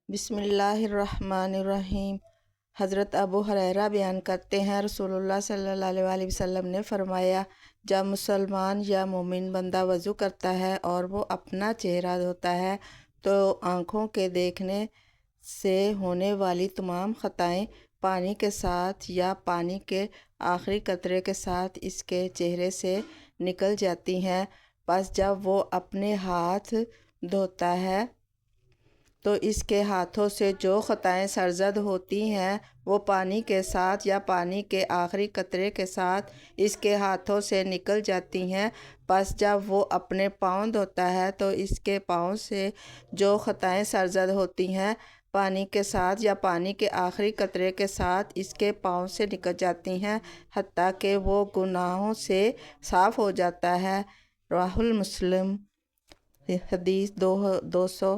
بسم اللہ الرحمن الرحیم۔ حضرت ابو ہریرہ بیان کرتے ہیں، رسول اللہ صلی اللہ علیہ وسلم نے فرمایا، جب مسلمان یا مومن بندہ وضو کرتا ہے اور وہ اپنا چہرہ دھوتا ہے تو آنکھوں کے دیکھنے سے ہونے والی تمام خطائیں پانی کے ساتھ یا پانی کے آخری قطرے کے ساتھ اس کے چہرے سے نکل جاتی ہیں۔ پس جب وہ اپنے ہاتھ دھوتا ہے تو اس کے ہاتھوں سے جو خطائیں سرزد ہوتی ہیں وہ پانی کے ساتھ یا پانی کے آخری قطرے کے ساتھ اس کے ہاتھوں سے نکل جاتی ہیں۔ پس جب وہ اپنے پاؤں دھوتا ہے تو اس کے پاؤں سے جو خطائیں سرزد ہوتی ہیں پانی کے ساتھ یا پانی کے آخری قطرے کے ساتھ اس کے پاؤں سے نکل جاتی ہیں، حتیٰ کہ وہ گناہوں سے صاف ہو جاتا ہے۔ راہ مسلم، حدیث 200